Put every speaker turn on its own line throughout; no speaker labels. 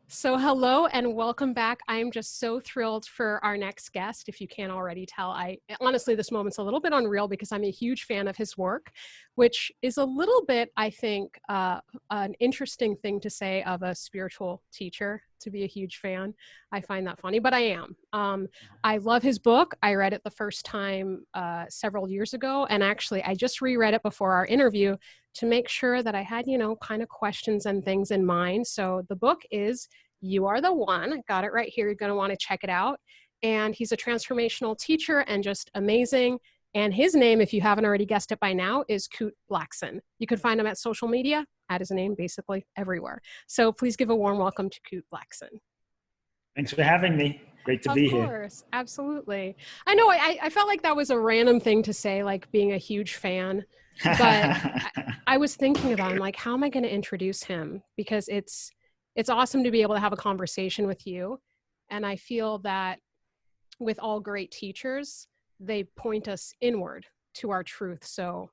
So hello and welcome back. I'm just so thrilled for our next guest. If you can't already tell, honestly, this moment's a little bit unreal because I'm a huge fan of his work, which is a little bit, I think, an interesting thing to say of a spiritual teacher, to be a huge fan. I find that funny, but I am. I love his book. I read it the first time several years ago. And actually, I just reread it before our interview to make sure that I had, kind of questions and things in mind. So the book is You.Are.The.One. Got it right here. You're going to want to check it out. And he's a transformational teacher and just amazing. And his name, if you haven't already guessed it by now, is Kute Blackson. You can find him at social media, at his name, basically everywhere. So please give a warm welcome to Kute Blackson.
Thanks for having me. Great to be here.
Of course, absolutely. I know I felt like that was a random thing to say, like being a huge fan, but I was thinking about him, like, how am I going to introduce him? Because it's awesome to be able to have a conversation with you. And I feel that with all great teachers, they point us inward to our truth. So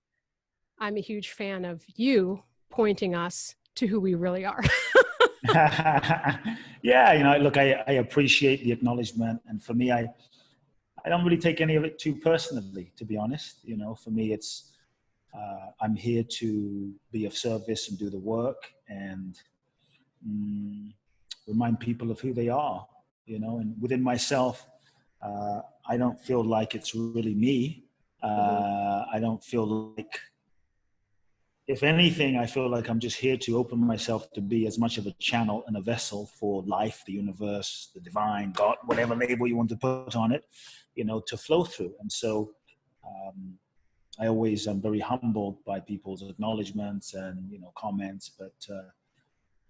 I'm a huge fan of you pointing us to who we really are.
Yeah, look, I appreciate the acknowledgement. And for me, I don't really take any of it too personally, to be honest. For me, it's, I'm here to be of service and do the work and remind people of who they are, and within myself, I don't feel like it's really me. I don't feel like, if anything, I feel like I'm just here to open myself to be as much of a channel and a vessel for life, the universe, the divine, God, whatever label you want to put on it, to flow through. And so I always am very humbled by people's acknowledgements and, comments, but,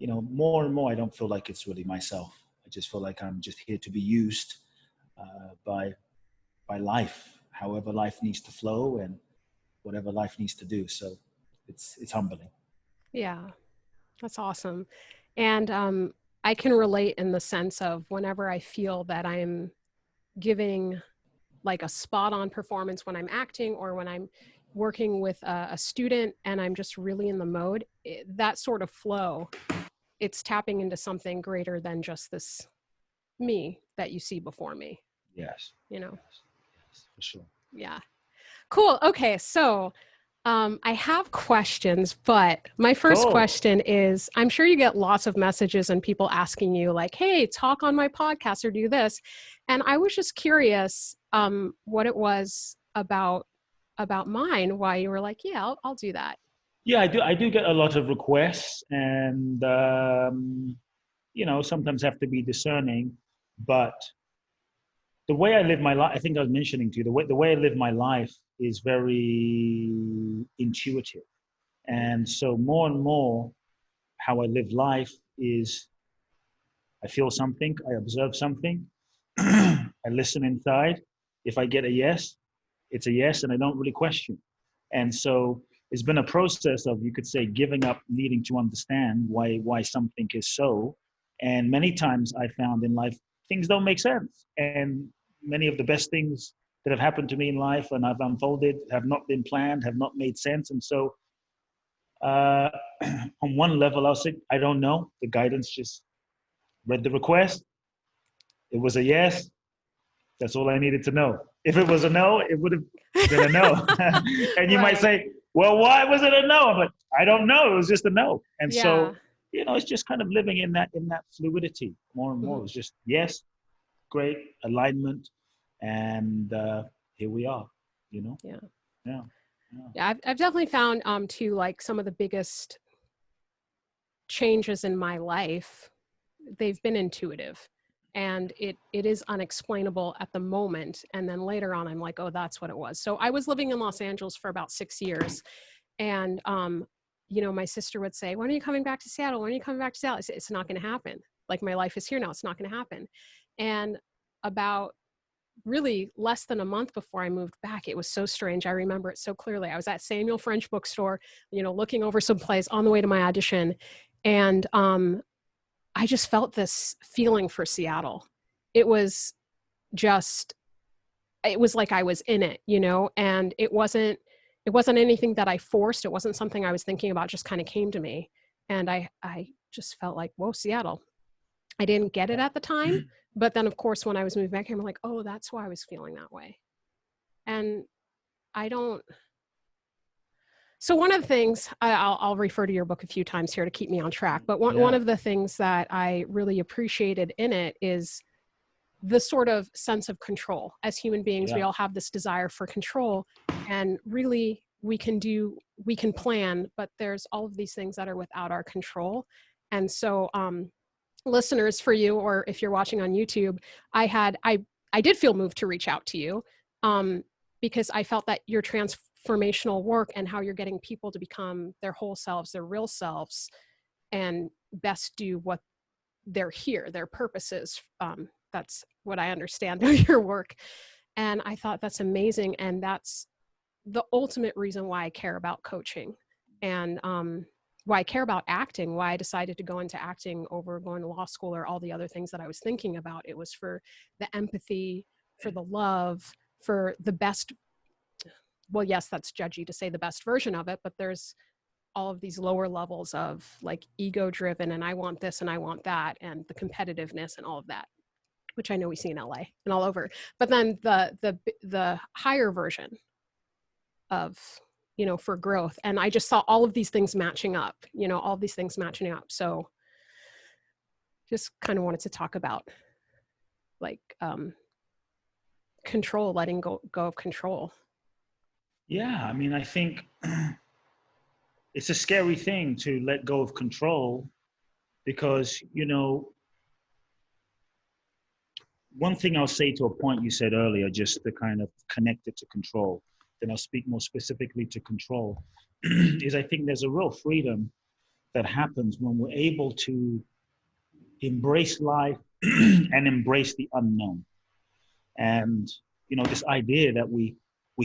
more and more, I don't feel like it's really myself. I just feel like I'm just here to be used by life, however life needs to flow and whatever life needs to do. So it's humbling.
Yeah, that's awesome. And I can relate in the sense of whenever I feel that I'm giving like a spot on performance when I'm acting or when I'm working with a student and I'm just really in the mode, that sort of flow, it's tapping into something greater than just this me that you see before me.
Yes. Yes, for sure.
Yeah. Cool. Okay. So I have questions, but my first question is, I'm sure you get lots of messages and people asking you like, hey, talk on my podcast or do this. And I was just curious what it was about mine, why you were like, yeah, I'll do that.
Yeah, I do get a lot of requests and, sometimes have to be discerning, but the way I live my life, I think I was mentioning to you, the way I live my life is very intuitive. And so more and more, how I live life is I feel something, I observe something, I listen inside. If I get a yes, it's a yes, and I don't really question. And so it's been a process of, you could say, giving up needing to understand why something is so. And many times I found in life, things don't make sense. And many of the best things that have happened to me in life and I've unfolded have not been planned, have not made sense. And so on one level, I'll say, I don't know. The guidance just read the request. It was a yes. That's all I needed to know. If it was a no, it would have been a no. And you might say, well, why was it a no? But I don't know. It was just a no. And so, it's just kind of living in that fluidity more and more. It's just, yes, great, alignment. And here we are,
Yeah. I've definitely found too, like some of the biggest changes in my life, they've been intuitive. And it is unexplainable at the moment. And then later on, I'm like, oh, that's what it was. So I was living in Los Angeles for about 6 years. And, my sister would say, when are you coming back to Seattle? When are you coming back to Seattle? I said, it's not going to happen. Like, my life is here now. It's not going to happen. And about really less than a month before I moved back, it was so strange. I remember it so clearly. I was at Samuel French bookstore, looking over some plays on the way to my audition. And, I just felt this feeling for Seattle. It was like I was in it, and it wasn't anything that I forced. It wasn't something I was thinking about, just kind of came to me. And I just felt like, whoa, Seattle. I didn't get it at the time. But then, of course, when I was moving back here, I'm like, oh, that's why I was feeling that way. And I don't. So one of the things, I'll refer to your book a few times here to keep me on track, but one of the things that I really appreciated in it is the sort of sense of control. As human beings, we all have this desire for control, and really we can plan, but there's all of these things that are without our control. And so listeners, for you, or if you're watching on YouTube, I did feel moved to reach out to you because I felt that your transformational work and how you're getting people to become their whole selves, their real selves, and best do what they're here, their purposes. That's what I understand of your work. And I thought that's amazing. And that's the ultimate reason why I care about coaching, and why I care about acting, why I decided to go into acting over going to law school or all the other things that I was thinking about. It was for the empathy, for the love, for the best. Well, yes, that's judgy to say the best version of it, but there's all of these lower levels of like ego driven, and I want this and I want that, and the competitiveness and all of that, which I know we see in LA and all over. But then the higher version of, for growth. And I just saw all of these things matching up, all of these things matching up. So just kind of wanted to talk about like control, letting go of control.
Yeah, I mean, I think it's a scary thing to let go of control because, one thing I'll say to a point you said earlier, just to kind of connect it to control, then I'll speak more specifically to control, is I think there's a real freedom that happens when we're able to embrace life and embrace the unknown. And, this idea that we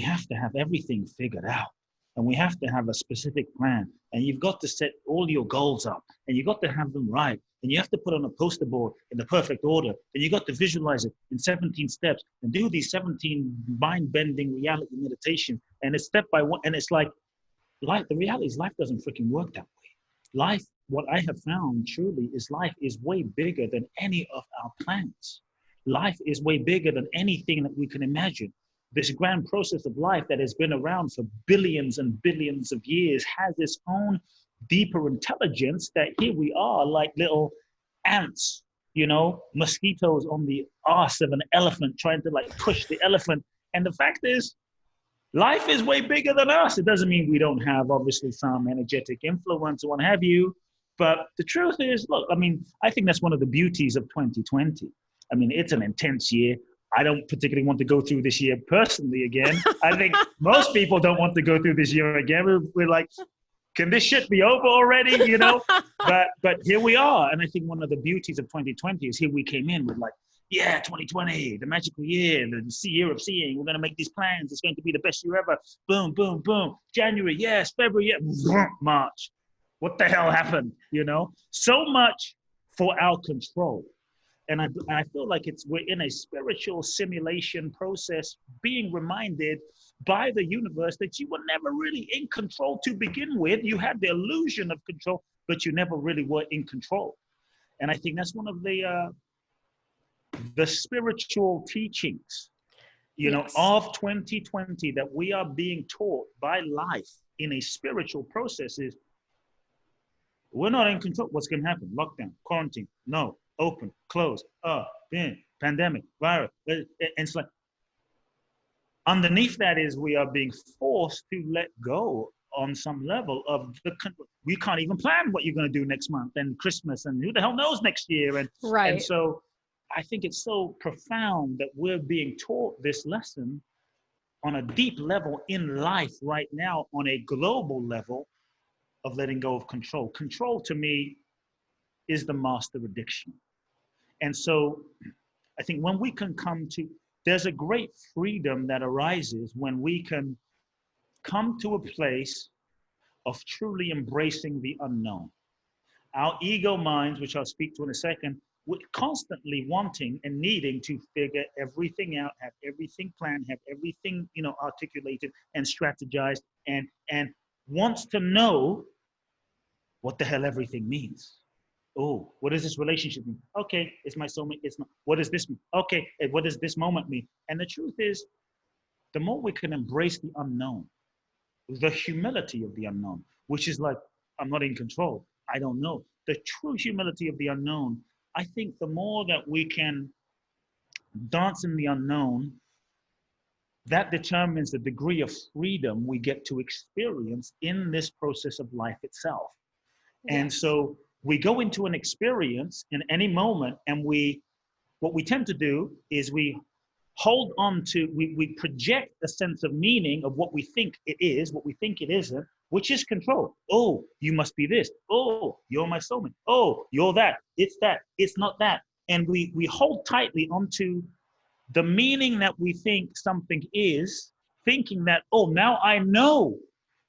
have to have everything figured out, and we have to have a specific plan, and you've got to set all your goals up, and you've got to have them right, and you have to put on a poster board in the perfect order, and you got to visualize it in 17 steps and do these 17 mind-bending reality meditation, and it's step by one. And it's like life, the reality is life doesn't freaking work that way. Life, what I have found truly is life is way bigger than any of our plans. Life is way bigger than anything that we can imagine. This grand process of life that has been around for billions and billions of years has its own deeper intelligence, that here we are like little ants, mosquitoes on the arse of an elephant trying to like push the elephant. And the fact is, life is way bigger than us. It doesn't mean we don't have obviously some energetic influence or what have you. But the truth is, look, I mean, I think that's one of the beauties of 2020. I mean, it's an intense year. I don't particularly want to go through this year personally again. I think most people don't want to go through this year again. We're like, can this shit be over already? But here we are. And I think one of the beauties of 2020 is here we came in with like, yeah, 2020, the magical year, the year of seeing. We're going to make these plans. It's going to be the best year ever. Boom, boom, boom. January, yes. February, yes. March. What the hell happened? So much for our control. And I feel like we're in a spiritual simulation process, being reminded by the universe that you were never really in control to begin with. You had the illusion of control, but you never really were in control. And I think that's one of the spiritual teachings,
Yes.
of 2020 that we are being taught by life in a spiritual process is we're not in control. What's going to happen? Lockdown, quarantine, no, open, close, pandemic, virus. And it's like, underneath that is we are being forced to let go on some level of we can't even plan what you're going to do next month and Christmas and who the hell knows next year. And so I think it's so profound that we're being taught this lesson on a deep level in life right now, on a global level, of letting go of control. Control to me is the master addiction. And so I think when we can there's a great freedom that arises when we can come to a place of truly embracing the unknown. Our ego minds, which I'll speak to in a second, we're constantly wanting and needing to figure everything out, have everything planned, have everything, articulated and strategized, and wants to know what the hell everything means. Oh, what does this relationship mean? Okay, it's my soulmate. It's not. What does this mean? Okay, what does this moment mean? And the truth is, the more we can embrace the unknown, the humility of the unknown, which is like, I'm not in control. I don't know. The true humility of the unknown, I think the more that we can dance in the unknown, that determines the degree of freedom we get to experience in this process of life itself. And
Yes.
so we go into an experience in any moment, and what we tend to do is we project a sense of meaning of what we think it is, what we think it isn't, which is control. Oh, you must be this. Oh, you're my soulmate. Oh, you're that. It's that. It's not that. And we hold tightly onto the meaning that we think something is, thinking that, oh, now I know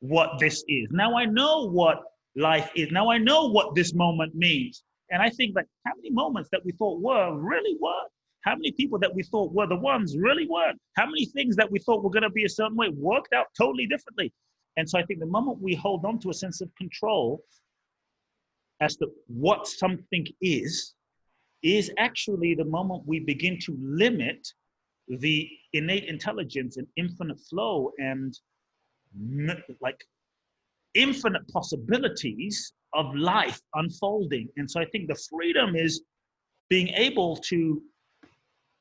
what this is. Now I know what life is. Now I know what this moment means. And I think that how many moments that we thought were really were? How many people that we thought were the ones really weren't? How many things that we thought were going to be a certain way worked out totally differently? And so I think the moment we hold on to a sense of control as to what something is actually the moment we begin to limit the innate intelligence and infinite flow and like infinite possibilities of life unfolding. And so I think the freedom is being able to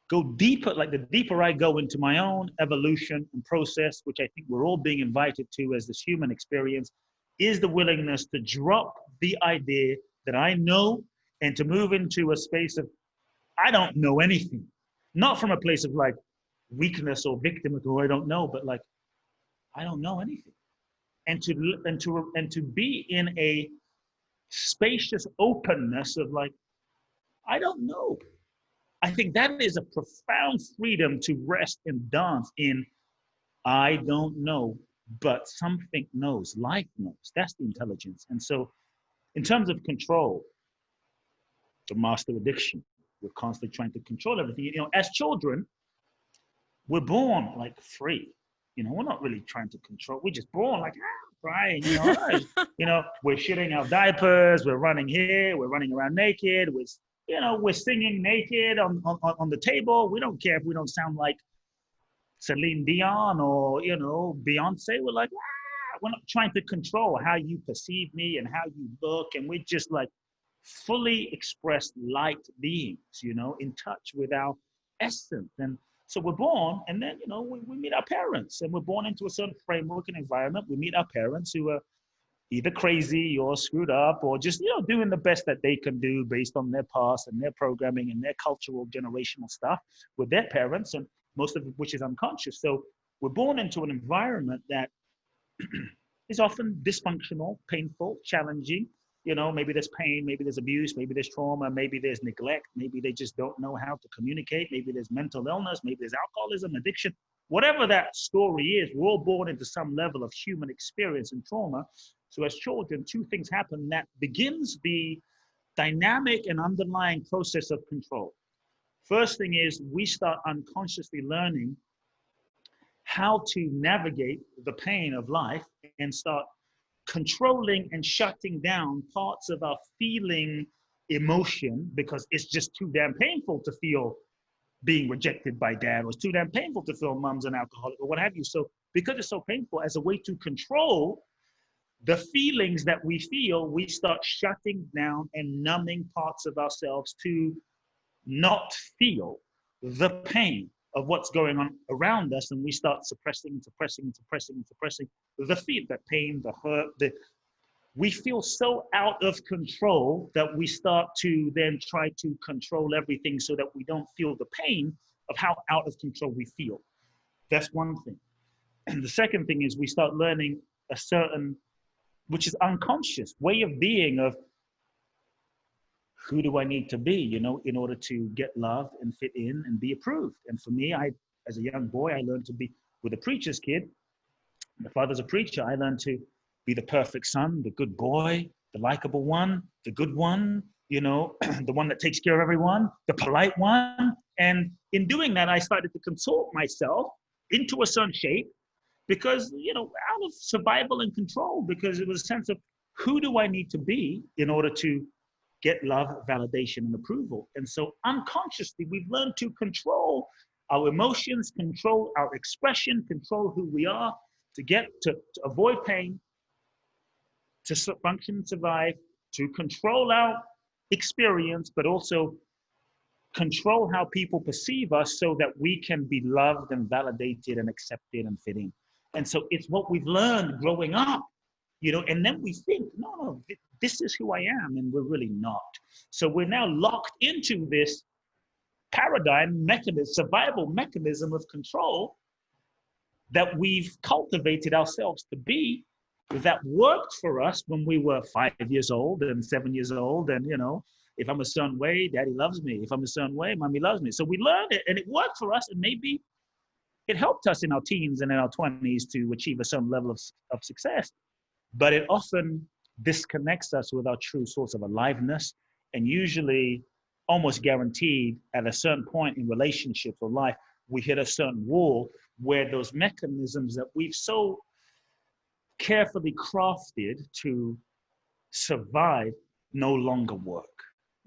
go deeper, like the deeper I go into my own evolution and process, which I think we're all being invited to as this human experience, is the willingness to drop the idea that I know and to move into a space of I don't know anything. Not from a place of like weakness or victim or I don't know, but like I don't know anything. And to be in a spacious openness of like, I don't know. I think that is a profound freedom to rest and dance in I don't know, but something knows, life knows. That's the intelligence. And so in terms of control, the master addiction, we're constantly trying to control everything. As children, we're born like free. We're not really trying to control. We're just born like crying. We're shitting our diapers. We're running here. We're running around naked. We're singing naked on the table. We don't care if we don't sound like Celine Dion or Beyonce. We're like, we're not trying to control how you perceive me and how you look, and we're just like fully expressed light beings, in touch with our essence. And so we're born, and then we meet our parents, and we're born into a certain framework and environment. We meet our parents who are either crazy or screwed up or just doing the best that they can do based on their past and their programming and their cultural generational stuff with their parents, and most of which is unconscious. So we're born into an environment that is often dysfunctional, painful, challenging. Maybe there's pain, maybe there's abuse, maybe there's trauma, maybe there's neglect, maybe they just don't know how to communicate, maybe there's mental illness, maybe there's alcoholism, addiction. Whatever that story is, we're all born into some level of human experience and trauma. So as children, two things happen that begins the dynamic and underlying process of control. First thing is we start unconsciously learning how to navigate the pain of life and start controlling and shutting down parts of our feeling emotion because it's just too damn painful to feel being rejected by dad, or it's too damn painful to feel mom's an alcoholic or what have you. So because it's so painful, as a way to control the feelings that we feel, we start shutting down and numbing parts of ourselves to not feel the pain of what's going on around us, and we start suppressing and suppressing and suppressing and suppressing the feel, the pain, the hurt. We feel so out of control that we start to then try to control everything so that we don't feel the pain of how out of control we feel. That's one thing. And the second thing is we start learning a certain, which is unconscious, way of being of who do I need to be, in order to get love and fit in and be approved. And for me, as a young boy, I learned to be with a preacher's kid. My father's a preacher. I learned to be the perfect son, the good boy, the likable one, the good one, the one that takes care of everyone, the polite one. And in doing that, I started to contort myself into a certain shape because, out of survival and control, because it was a sense of who do I need to be in order to get love, validation, and approval. And so unconsciously, we've learned to control our emotions, control our expression, control who we are, to avoid pain, to function and survive, to control our experience, but also control how people perceive us so that we can be loved and validated and accepted and fit in. And so it's what we've learned growing up, and then we think, no, this is who I am, and we're really not. So we're now locked into this paradigm mechanism, survival mechanism of control that we've cultivated ourselves to be, that worked for us when we were 5 years old and 7 years old. And, if I'm a certain way, daddy loves me. If I'm a certain way, mommy loves me. So we learned it and it worked for us. And maybe it helped us in our teens and in our 20s to achieve a certain level of success. But it often disconnects us with our true source of aliveness, and usually almost guaranteed at a certain point in relationships or life, we hit a certain wall where those mechanisms that we've so carefully crafted to survive no longer work.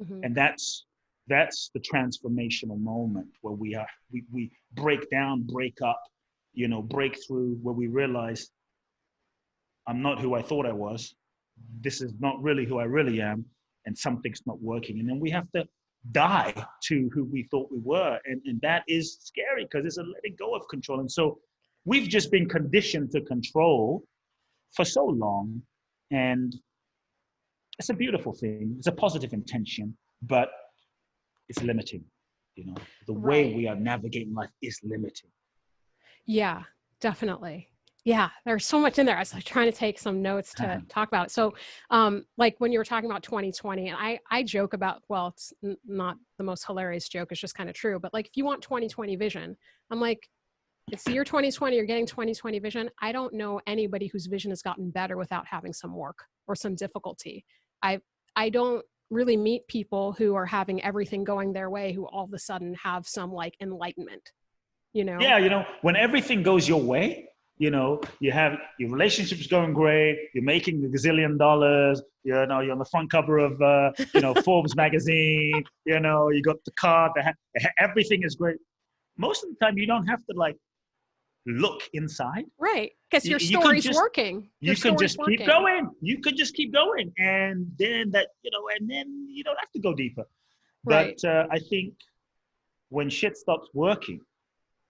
Mm-hmm. And that's the transformational moment where we break down, break up, break through, where we realize I'm not who I thought I was. This is not really who I really am, and something's not working. And then we have to die to who we thought we were. And that is scary because it's a letting go of control. And so we've just been conditioned to control for so long. And it's a beautiful thing. It's a positive intention, but it's limiting. The way we are navigating life is limiting.
Yeah, definitely. Yeah, there's so much in there. I was trying to take some notes to talk about it. So like when you were talking about 2020, and I joke about, well, it's not the most hilarious joke, it's just kind of true. But like, if you want 2020 vision, I'm like, it's the year 2020, you're getting 2020 vision. I don't know anybody whose vision has gotten better without having some work or some difficulty. I don't really meet people who are having everything going their way, who all of a sudden have some like enlightenment,
Yeah, when everything goes your way, you have your relationship's going great, you're making a gazillion dollars, you're on the front cover of, Forbes magazine, you got the car, everything is great. Most of the time, you don't have to look inside.
Right, because your story's working.
You can just keep going. You could just keep going. And then and then you don't have to go deeper. Right. But I think when shit stops working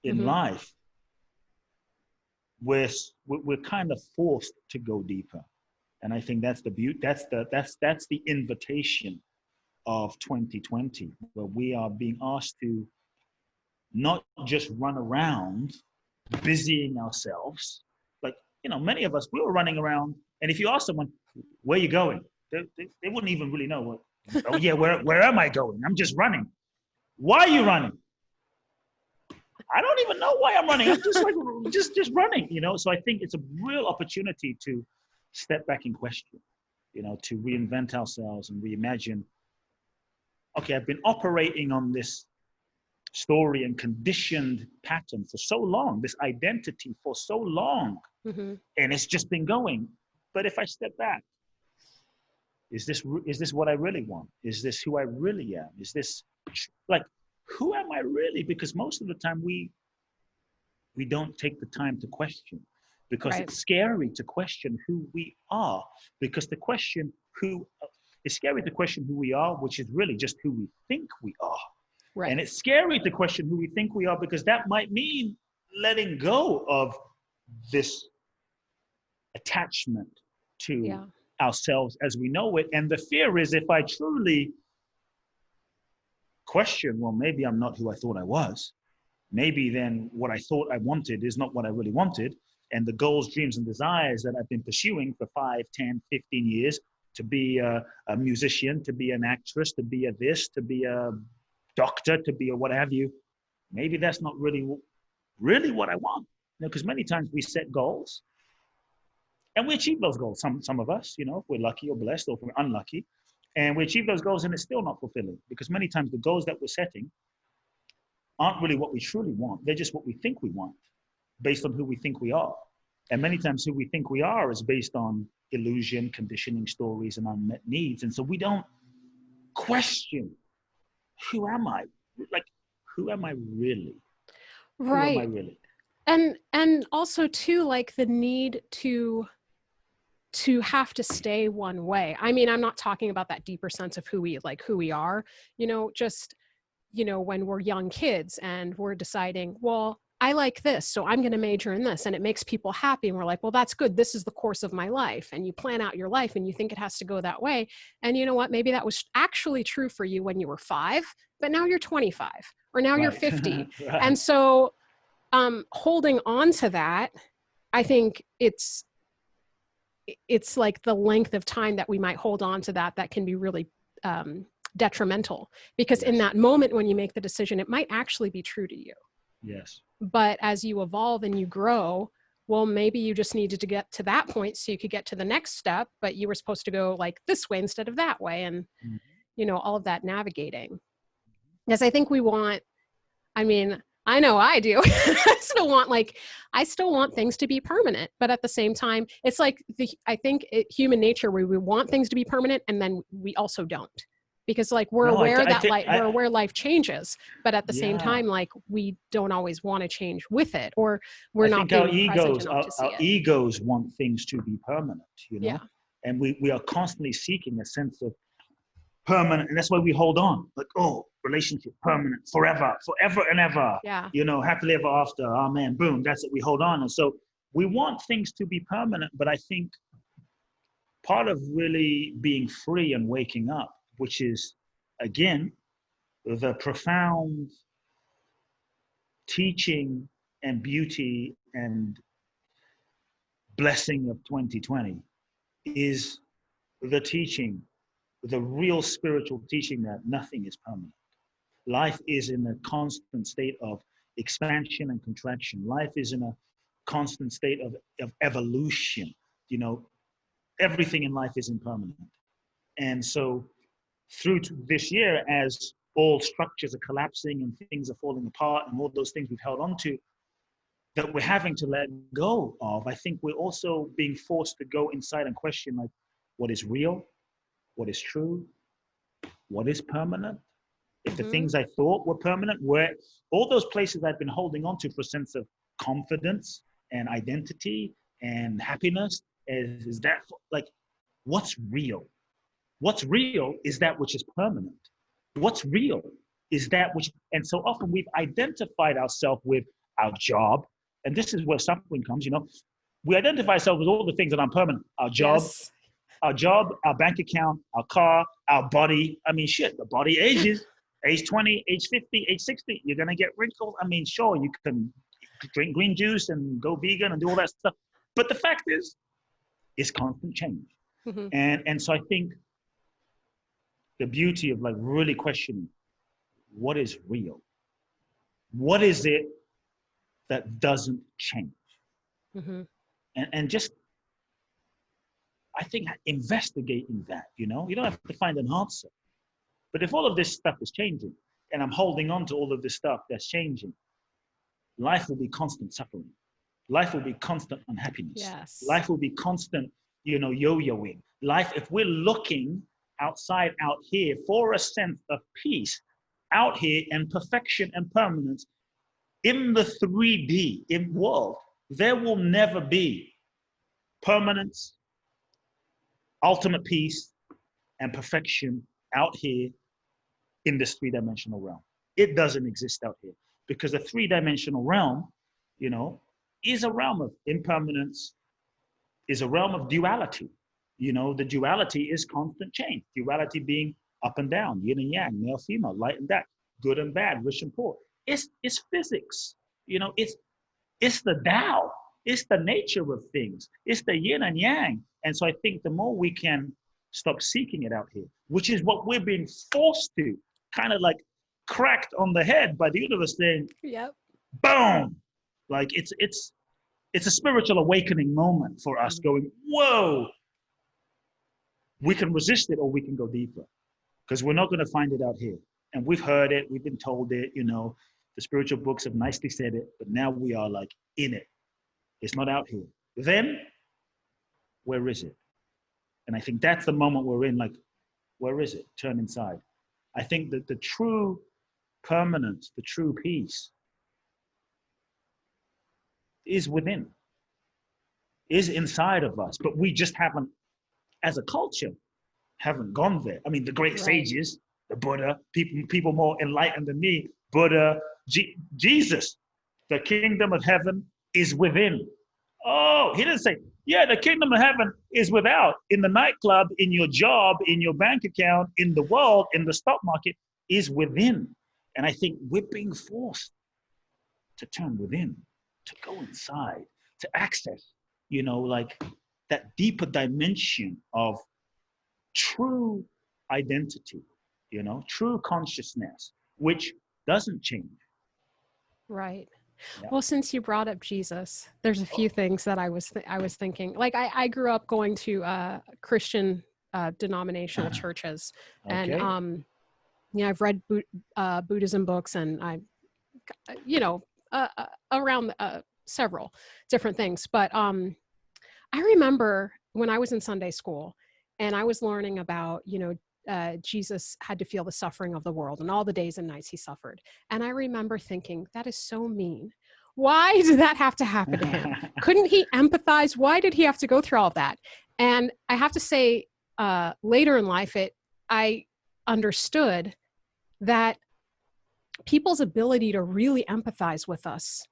in life, we're kind of forced to go deeper. And I think that's the beauty. That's the invitation of 2020, where we are being asked to not just run around busying ourselves. Like, many of us, we were running around, and if you ask someone, where are you going? They wouldn't even really know. Oh yeah, where am I going? I'm just running. Why are you running? I don't even know why I'm running. I'm just just running, So I think it's a real opportunity to step back and question, to reinvent ourselves and reimagine. Okay, I've been operating on this story and conditioned pattern for so long, this identity for so long, and it's just been going. But if I step back, is this what I really want? Is this who I really am? Is this who am I really? Because most of the time we don't take the time to question, because it's scary to question who we are, because it's scary to question who we are, which is really just who we think we are. Right. And it's scary to question who we think we are, because that might mean letting go of this attachment to ourselves as we know it. And the fear is, if I truly question, well, maybe I'm not who I thought I was. Maybe then what I thought I wanted is not what I really wanted. And the goals, dreams, and desires that I've been pursuing for 5, 10, 15 years, to be a musician, to be an actress, to be a this, to be a doctor, to be a what have you, maybe that's not really what I want. Because many times we set goals and we achieve those goals. Some of us, if we're lucky or blessed, or if we're unlucky, and we achieve those goals and it's still not fulfilling, because many times the goals that we're setting aren't really what we truly want. They're just what we think we want, based on who we think we are. And many times who we think we are is based on illusion, conditioning, stories, and unmet needs. And so we don't question, who am I? Like, who am I really? Who am I
Right.
really?
And also too, like the need to have to stay one way. I mean, I'm not talking about that deeper sense of who we are, just, when we're young kids and we're deciding, well, I like this, so I'm going to major in this, and it makes people happy. And we're like, well, that's good. This is the course of my life. And you plan out your life and you think it has to go that way. And you know what? Maybe that was actually true for you when you were 5, but now you're 25 or now you're
Right.
50.
Right.
And so holding on to that, I think it's like the length of time that we might hold on to that can be really detrimental, because in
Yes.
that moment when you make the decision, it might actually be true to you.
Yes.
But as you evolve and you grow, well, maybe you just needed to get to that point so you could get to the next step, but you were supposed to go like this way instead of that way. And,
Mhm.
all of that navigating. Because I think I mean, I know I do. I still want things to be permanent, but at the same time, it's like I think human nature, where we want things to be permanent and then we also don't, because like we're
No,
aware
I
that
think
we're aware life changes, but at the same
yeah.
time, like we don't always want to change with it, or we're
I
not
think our
being present
egos,
enough to see
our
it.
egos want things to be permanent,
Yeah.
and we are constantly seeking a sense of permanent, and that's why we hold on. Like, oh, relationship permanent, forever, forever and ever.
Yeah.
Happily ever after. Amen. Boom. That's it. We hold on, and so we want things to be permanent. But I think part of really being free and waking up, which is again the profound teaching and beauty and blessing of 2020, is the teaching, the real spiritual teaching that nothing is permanent. Life is in a constant state of expansion and contraction. Life is in a constant state of evolution. You know, everything in life is impermanent. And so through to this year, as all structures are collapsing and things are falling apart and all those things we've held on to that we're having to let go of, I think we're also being forced to go inside and question, like, what is real, what is true, what is permanent. If the
Mm-hmm.
things I thought were permanent, were all those places I've been holding on to for a sense of confidence and identity and happiness, is that like, what's real? What's real is that which is permanent. What's real is that which, and so often we've identified ourselves with our job, and this is where suffering comes. We identify ourselves with all the things that are permanent:
Yes.
our job, our bank account, our car, our body. I mean, shit, the body ages. Age 20, age 50, age 60, you're going to get wrinkles. I mean, sure, you can drink green juice and go vegan and do all that stuff. But the fact is, it's constant change.
Mm-hmm.
And so I think the beauty of like really questioning what is real? What is it that doesn't change?
Mm-hmm.
And just, I think, investigating that, you don't have to find an answer. But if all of this stuff is changing and I'm holding on to all of this stuff that's changing, life will be constant suffering. Life will be constant unhappiness.
Yes.
Life will be constant, yo-yoing. Life, if we're looking outside out here for a sense of peace out here and perfection and permanence in the 3D in world, there will never be permanence, ultimate peace, and perfection out here in this three-dimensional realm. It doesn't exist out here because the three-dimensional realm, you know, is a realm of impermanence, is a realm of duality. The duality is constant change. Duality being up and down, yin and yang, male, female, light and dark, good and bad, rich and poor. It's physics. It's the Tao. It's the nature of things. It's the yin and yang. And so I think the more we can stop seeking it out here, which is what we're being forced to, kind of like cracked on the head by the universe saying,
Yep.
boom. Like it's a spiritual awakening moment for us
Mm-hmm.
going, whoa, we can resist it or we can go deeper because we're not going to find it out here. And we've heard it, we've been told it, the spiritual books have nicely said it, but now we are like in it. It's not out here. Then, where is it? And I think that's the moment we're in, like, where is it? Turn inside. I think that the true permanence, the true peace is within, is inside of us, but we just haven't, as a culture, haven't gone there. I mean, the great
Right.
sages, the Buddha, people more enlightened than me, Buddha, Jesus, the kingdom of heaven is within. Oh, he didn't say, yeah, the kingdom of heaven is without, in the nightclub, in your job, in your bank account, in the world, in the stock market, is within. And I think we're being forced to turn within, to go inside, to access, like that deeper dimension of true identity, true consciousness, which doesn't change.
Right.
Yeah.
Well, since you brought up Jesus, there's a few things that I was thinking. Like I grew up going to Christian denominational churches, and
Okay.
I've read Buddhism books, and I, around several different things. But I remember when I was in Sunday school, and I was learning about Jesus had to feel the suffering of the world and all the days and nights he suffered. And I remember thinking, that is so mean. Why did that have to happen to him? Couldn't he empathize? Why did he have to go through all of that? And I have to say, later in life, I understood that people's ability to really empathize with us,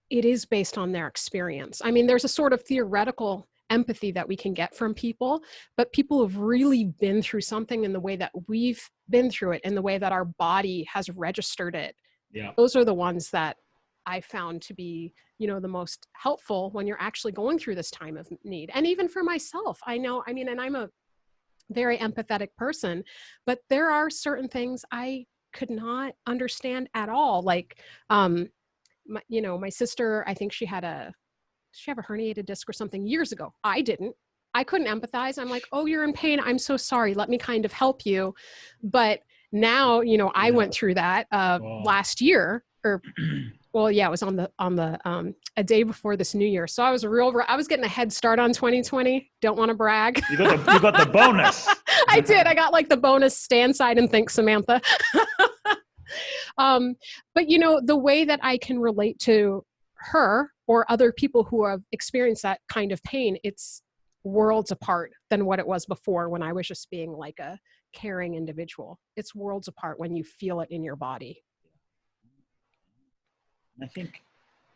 it is based on their experience. I mean, there's a sort of theoretical empathy that we can get from people, but people who've really been through something in the way that we've been through it, in the way that our body has registered it.
Yeah.
Those are the ones that I found to be, the most helpful when you're actually going through this time of need. And even for myself, and I'm a very empathetic person, but there are certain things I could not understand at all. Like, my sister, I think she have a herniated disc or something years ago. I didn't. I couldn't empathize. I'm like, oh, you're in pain. I'm so sorry. Let me kind of help you. But now, I went through that last year, or well, yeah, it was on the a day before this new year. So I was getting a head start on 2020. Don't want to brag.
You got the bonus.
I did. I got like the bonus stand side and thanks, Samantha. But the way that I can relate to her or other people who have experienced that kind of pain, it's worlds apart than what it was before when I was just being like a caring individual. It's worlds apart when you feel it in your body.
I think,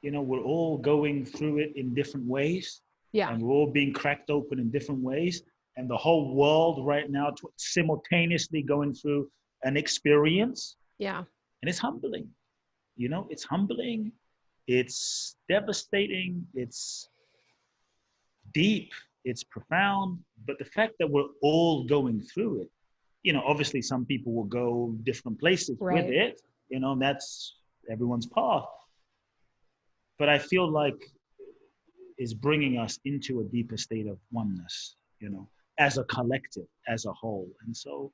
we're all going through it in different ways.
Yeah.
And we're all being cracked open in different ways. And the whole world right now simultaneously going through an experience.
Yeah.
And it's humbling. It's humbling. It's devastating. It's deep. It's profound. But the fact that we're all going through it, obviously some people will go different places with it, and that's everyone's path. But I feel like is bringing us into a deeper state of oneness, as a collective, as a whole. And so,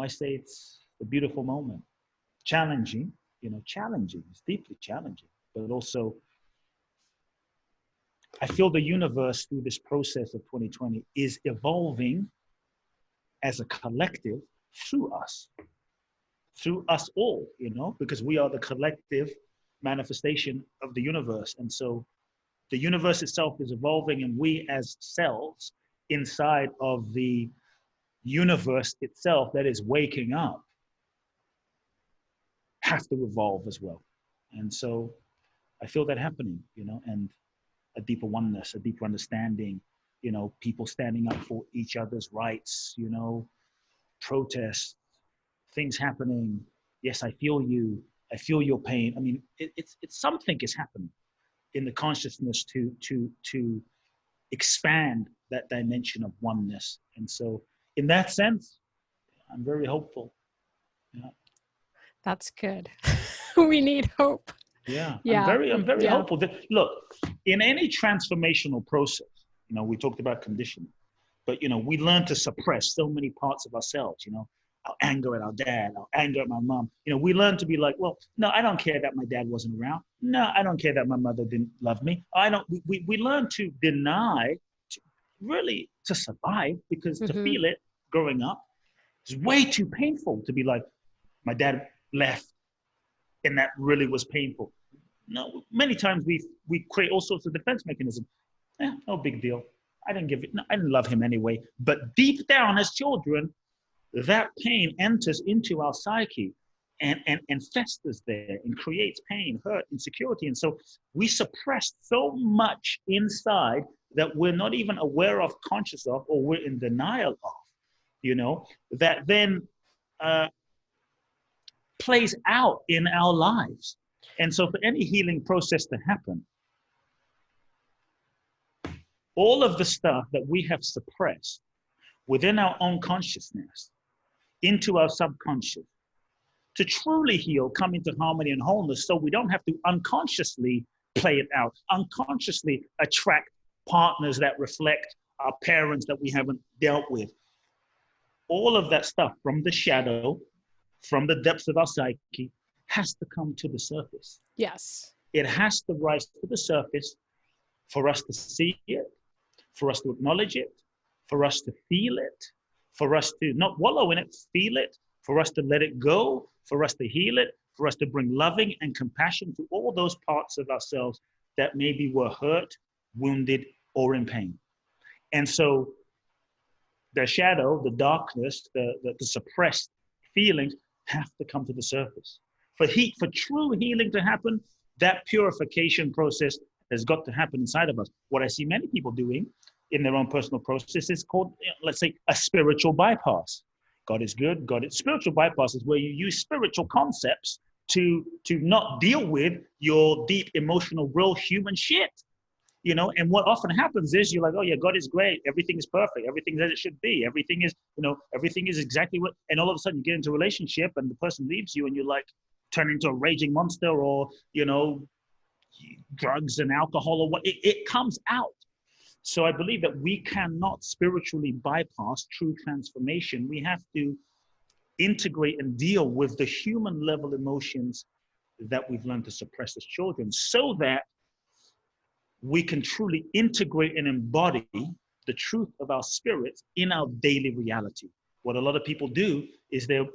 I say it's a beautiful moment. Challenging, challenging. It's deeply challenging. But also, I feel the universe through this process of 2020 is evolving as a collective through us all, because we are the collective manifestation of the universe. And so the universe itself is evolving, and we as selves inside of the universe itself that is waking up have to evolve as well. And so I feel that happening, and a deeper oneness, a deeper understanding, people standing up for each other's rights, protests, things happening. Yes, I feel you. I feel your pain. I mean, it's something is happening in the consciousness to expand that dimension of oneness. And so in that sense, I'm very hopeful. Yeah.
That's good. We need hope.
Yeah.
Yeah.
I'm very hopeful that, look, in any transformational process, we talked about conditioning, but, we learn to suppress so many parts of ourselves, our anger at our dad, our anger at my mom. We learn to be like, well, no, I don't care that my dad wasn't around. No, I don't care that my mother didn't love me. We learn to deny, really to survive, because to feel it growing up. It's way too painful to be like, my dad left and that really was painful. No, many times we create all sorts of defense mechanisms. No big deal. I didn't give it. No, I didn't love him anyway. But deep down, as children, that pain enters into our psyche and festers there and creates pain, hurt, insecurity. And so we suppress so much inside that we're not even aware of, conscious of, or we're in denial of, that then plays out in our lives. And so for any healing process to happen, all of the stuff that we have suppressed within our own consciousness into our subconscious to truly heal, come into harmony and wholeness, so we don't have to unconsciously play it out, unconsciously attract partners that reflect our parents that we haven't dealt with. All of that stuff from the shadow, from the depths of our psyche, has to come to the surface.
Yes.
It has to rise to the surface for us to see it, for us to acknowledge it, for us to feel it, for us to not wallow in it, feel it, for us to let it go, for us to heal it, for us to bring loving and compassion to all those parts of ourselves that maybe were hurt, wounded, or in pain. And so the shadow, the darkness, the suppressed feelings have to come to the surface. For true healing to happen, that purification process has got to happen inside of us. What I see many people doing in their own personal process is called, let's say, a spiritual bypass. God is good. Spiritual bypass is where you use spiritual concepts to not deal with your deep emotional, real human shit. And what often happens is you're like, oh yeah, God is great. Everything is perfect. Everything as it should be. Everything is exactly what, and all of a sudden you get into a relationship and the person leaves you and you're like, turn into a raging monster, or, drugs and alcohol, or what, it comes out. So I believe that we cannot spiritually bypass true transformation. We have to integrate and deal with the human level emotions that we've learned to suppress as children, so that we can truly integrate and embody the truth of our spirits in our daily reality. What a lot of people do is they'll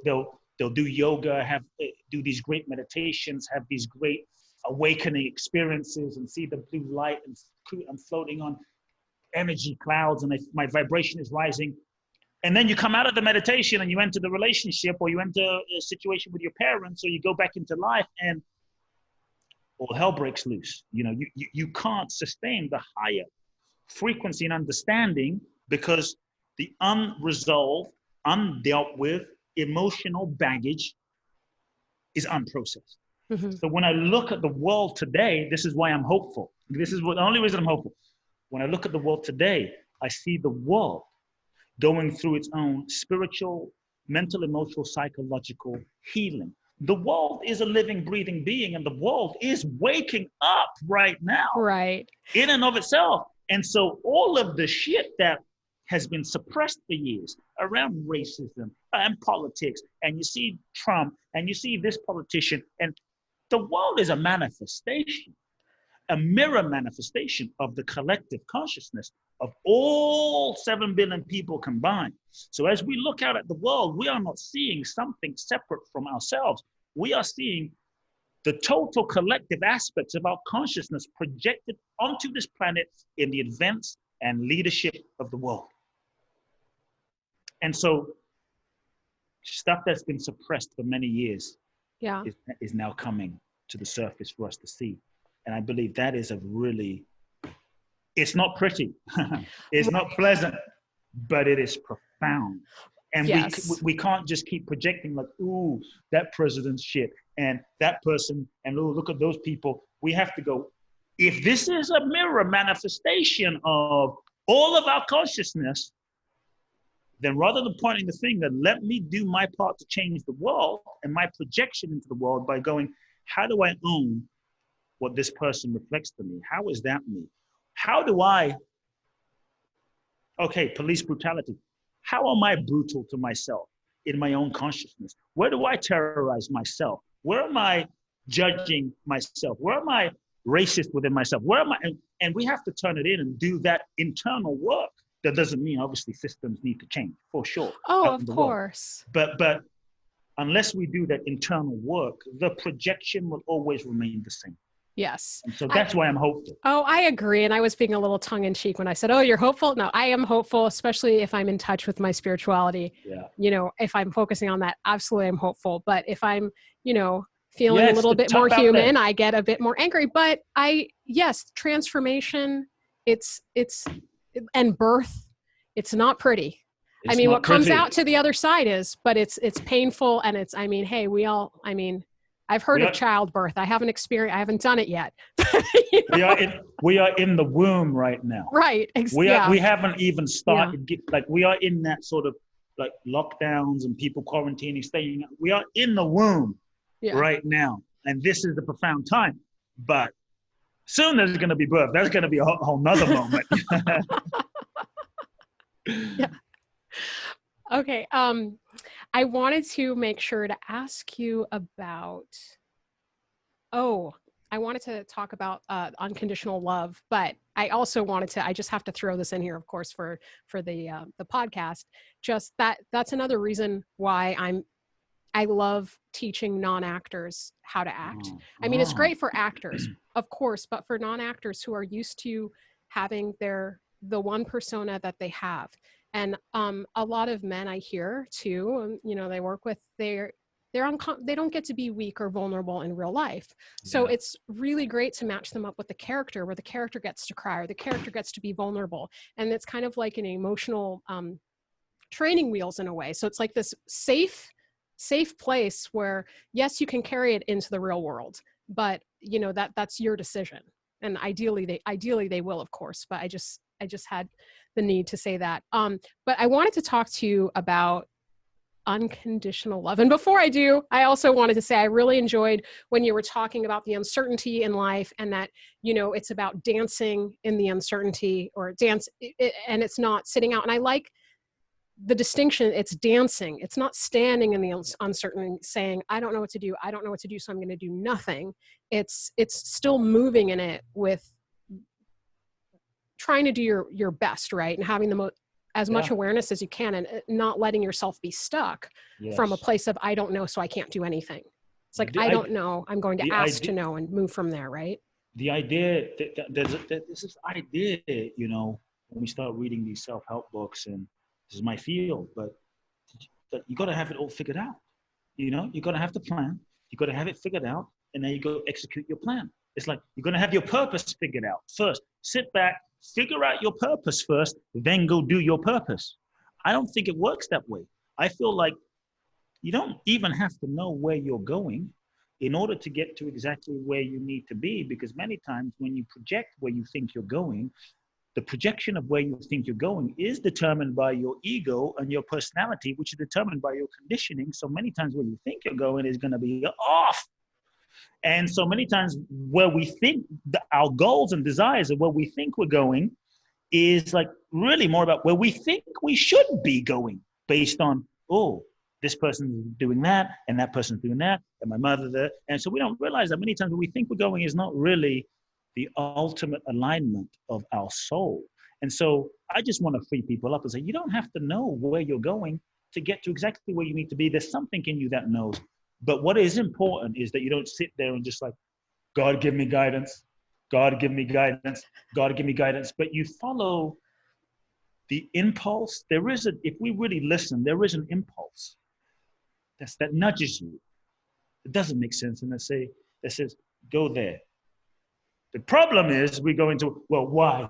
do yoga, do these great meditations, have these great awakening experiences, and see the blue light, and I'm floating on energy clouds, and my vibration is rising. And then you come out of the meditation and you enter the relationship, or you enter a situation with your parents, or you go back into life, and all hell breaks loose. You can't sustain the higher frequency and understanding because the unresolved, undealt with emotional baggage is unprocessed. Mm-hmm. So when I look at the world today, this is why I'm hopeful. This is the only reason I'm hopeful. When I look at the world today, I see the world going through its own spiritual, mental, emotional, psychological healing. The world is a living, breathing being, and the world is waking up right now.
Right.
In and of itself. And so all of the shit that has been suppressed for years around racism and politics, and you see Trump, and you see this politician, and the world is a manifestation, a mirror manifestation of the collective consciousness of all 7 billion people combined. So as we look out at the world, we are not seeing something separate from ourselves. We are seeing the total collective aspects of our consciousness projected onto this planet in the advance and leadership of the world. And so stuff that's been suppressed for many years is now coming to the surface for us to see. And I believe that is it's not pretty, it's not pleasant, but it is profound. And we can't just keep projecting like, ooh, that president's shit, and that person, and ooh, look at those people. We have to go, if this is a mirror manifestation of all of our consciousness, then rather than pointing the finger, let me do my part to change the world and my projection into the world by going, how do I own what this person reflects to me? How is that me? How do police brutality. How am I brutal to myself in my own consciousness? Where do I terrorize myself? Where am I judging myself? Where am I racist within myself? Where am I? And we have to turn it in and do that internal work, That doesn't mean obviously systems need to change for sure
Oh,
out in
of
the world.
course.
But unless we do that internal work, the projection will always remain the same.
Yes.
And so that's why I'm hopeful.
Oh, I agree. And I was being a little tongue in cheek when I said, oh, you're hopeful. No, I am hopeful, especially if I'm in touch with my spirituality.
Yeah.
You know, if I'm focusing on that, absolutely I'm hopeful. But if I'm, you know, feeling
Yeah,
a
it's
little bit more
tough out there.
human, I get a bit more angry. But yes, transformation, and birth, it's not pretty.
It's not
what comes
pretty.
out to the other side is, but it's painful. And hey, I've heard of childbirth. I haven't done it yet. You know?
We are in the womb right now.
Right.
We haven't even started. Like we are in that sort of like lockdowns and people quarantining, staying. We are in the womb right now, and this is the profound time. But soon there's going to be birth. That's going to be a whole nother moment.
Yeah. Okay. I wanted to make sure to ask you about. I wanted to talk about unconditional love, but I also wanted to. I just have to throw this in here, of course, for the podcast. Just that's another reason why I love teaching non-actors how to act. It's great for actors, of course, but for non-actors who are used to having the one persona that they have. And a lot of men I hear too, they work with, they don't get to be weak or vulnerable in real life. So it's really great to match them up with the character where the character gets to cry or the character gets to be vulnerable. And it's kind of like an emotional training wheels in a way. So it's like this safe place where, yes, you can carry it into the real world, but that's your decision. And ideally they will, of course, but I just had the need to say that. But I wanted to talk to you about unconditional love. And before I do, I also wanted to say I really enjoyed when you were talking about the uncertainty in life and that, it's about dancing in the uncertainty and it's not sitting out. And I like the distinction. It's dancing. It's not standing in the uncertainty saying, I don't know what to do. I don't know what to do. So I'm going to do nothing. It's still moving in it with trying to do your best, right? And having as much awareness as you can and not letting yourself be stuck from a place of, I don't know, so I can't do anything. It's like, I don't know, I'm going to ask to know and move from there, right?
The idea, there's this idea, when we start reading these self-help books, and this is my field, but you got to have it all figured out. You got to have the plan, you got to have it figured out, and then you go execute your plan. It's like, you're going to have your purpose figured out first. Sit back, figure out your purpose first, then go do your purpose. I don't think it works that way. I feel like you don't even have to know where you're going in order to get to exactly where you need to be, because many times when you project where you think you're going, the projection of where you think you're going is determined by your ego and your personality, which is determined by your conditioning. So many times where you think you're going is going to be off. And so many times where we think our goals and desires of where we think we're going is like really more about where we think we should be going based on, this person's doing that and that person's doing that and my mother there. And so we don't realize that many times where we think we're going is not really the ultimate alignment of our soul. And so I just want to free people up and say, you don't have to know where you're going to get to exactly where you need to be. There's something in you that knows. But what is important is that you don't sit there and just like, God, give me guidance. God, give me guidance. God, give me guidance. But you follow the impulse. If we really listen, there is an impulse that nudges you. It doesn't make sense. And that says, go there. The problem is we go into, well, why?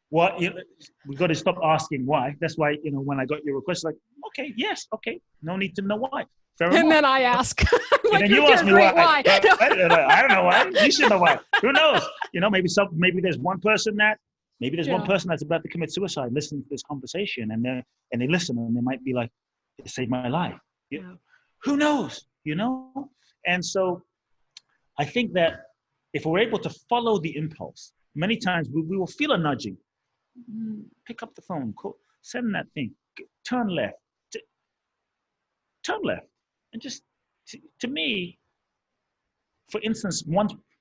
What? We got to stop asking why. That's why, when I got your request, like, okay, yes, okay. No need to know why. Fair enough.
And then I ask,
and then you ask me why. I don't know why. You should know why. Who knows? Maybe there's one person that's about to commit suicide, listening to this conversation, and they listen, and they might be like, it saved my life. Who knows? And so I think that if we're able to follow the impulse, many times we will feel a nudging. Pick up the phone, send that thing, turn left. And just, to me, for instance,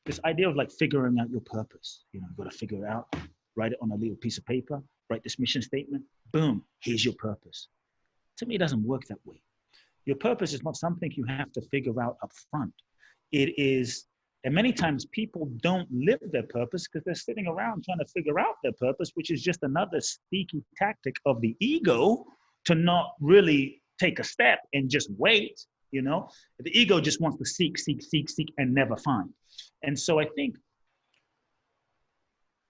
this idea of like figuring out your purpose, you've got to figure it out, write it on a little piece of paper, write this mission statement, boom, here's your purpose. To me, it doesn't work that way. Your purpose is not something you have to figure out up front. It is, and many times people don't live their purpose because they're sitting around trying to figure out their purpose, which is just another sneaky tactic of the ego to not really take a step and just wait. The ego just wants to seek, seek, seek, seek, and never find. And so I think